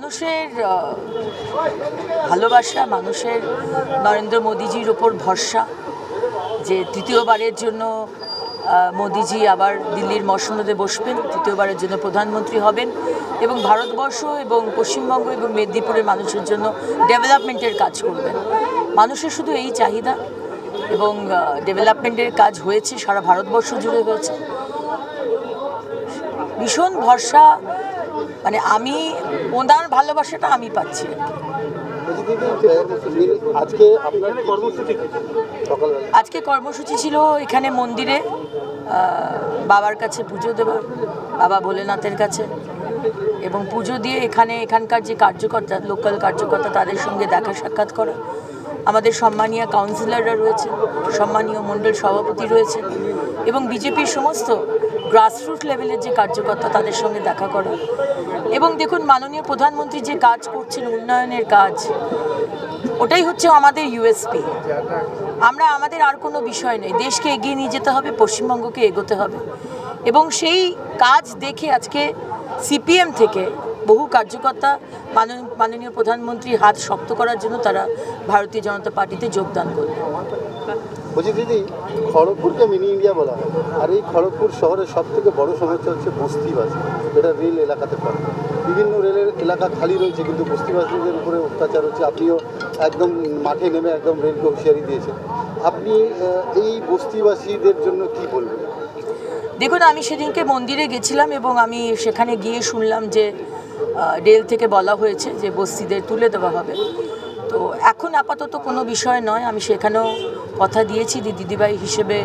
মানুষের ভালোবাসা, মানুষের নরেন্দ্র মোদীজির ওপর ভরসা যে তৃতীয়বারের জন্য মোদীজি আবার দিল্লির মসনদে বসবেন, তৃতীয়বারের জন্য প্রধানমন্ত্রী হবেন এবং ভারতবর্ষ এবং পশ্চিমবঙ্গ এবং মেদিনীপুরের মানুষের জন্য ডেভেলপমেন্টের কাজ করবেন। মানুষের শুধু এই চাহিদা এবং ডেভেলপমেন্টের কাজ হয়েছে, সারা ভারতবর্ষ জুড়ে হয়েছে। ভীষণ ভরসা, মানে আমি ওনার ভালোবাসাটা আমি পাচ্ছি। আজকে কর্মসূচি ছিল এখানে মন্দিরে বাবার কাছে পুজো দেওয়া, বাবা ভোলেনাথের কাছে, এবং পুজো দিয়ে এখানকার যে কার্যকর্তা, লোকাল কার্যকর্তা, তাদের সঙ্গে দেখা সাক্ষাৎ করা। আমাদের সম্মানীয় কাউন্সিলররা রয়েছে, সম্মানীয় মণ্ডল সভাপতি রয়েছে এবং বিজেপির সমস্ত গ্রাসরুট লেভেলের যে কার্যকর্তা, তাদের সঙ্গে দেখা করা। এবং দেখুন, মাননীয় প্রধানমন্ত্রী যে কাজ করছেন, উন্নয়নের কাজ, ওটাই হচ্ছে আমাদের ইউএসপি। আমাদের আর কোনো বিষয় নেই, দেশকে এগিয়ে নিয়ে যেতে হবে, পশ্চিমবঙ্গকে এগোতে হবে। এবং সেই কাজ দেখে আজকে সিপিএম থেকে বহু কার্যকর্তা মাননীয় প্রধানমন্ত্রীর হাত শক্ত করার জন্য তারা ভারতীয় জনতা পার্টিতে যোগদান করবে। বলছি দিদি, খড়গপুরকে মিনি ইন্ডিয়া বলা হয়, আর এই খড়গপুর শহরের সব থেকে বড় সমস্যা হচ্ছে বস্তিবাসী। এটা রেল এলাকাতে পড়ে, বিভিন্ন রেলের এলাকা খালি রয়েছে, কিন্তু বস্তিবাসীদের উপরে অত্যাচার হচ্ছে। আপনিও একদম মাঠে নেমে একদম রেলকে হুঁশিয়ারি দিয়েছেন। আপনি এই বস্তিবাসীদের জন্য কি বলবেন? দেখুন, আমি সেদিনকে মন্দিরে গেছিলাম এবং আমি সেখানে গিয়ে শুনলাম যে রেল থেকে বলা হয়েছে যে বস্তিদের তুলে দেওয়া হবে। তো এখন আপাতত কোনো বিষয় নয়, আমি সেখানেও কথা দিয়েছি দিদিভাই হিসেবে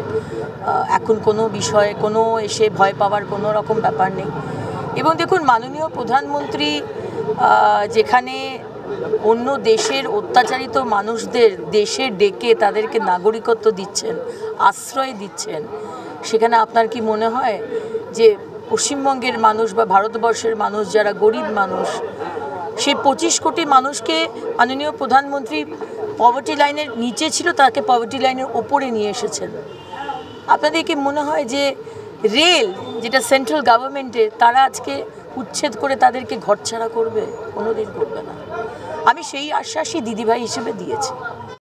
এখন কোনো বিষয়ে কোনো এসে ভয় পাওয়ার কোনো রকম ব্যাপার নেই। এবং দেখুন, মাননীয় প্রধানমন্ত্রী যেখানে অন্য দেশের অত্যাচারিত মানুষদের দেশে ডেকে তাদেরকে নাগরিকত্ব দিচ্ছেন, আশ্রয় দিচ্ছেন, সেখানে আপনার কি মনে হয় যে পশ্চিমবঙ্গের মানুষ বা ভারতবর্ষের মানুষ যারা গরিব মানুষ, সেই 25 কোটি মানুষকে মাননীয় প্রধানমন্ত্রী পভার্টি লাইনের নিচে ছিল, তাকে পভার্টি লাইনের ওপরে নিয়ে এসেছেন? আপনাদের কি মনে হয় যে রেল, যেটা সেন্ট্রাল গভর্নমেন্টের, তারা আজকে উচ্ছেদ করে তাদেরকে ঘরছাড়া করবে? কোনোদিন করবে না। আমি সেই আশ্বাসই দিদিভাই হিসেবে দিয়েছি।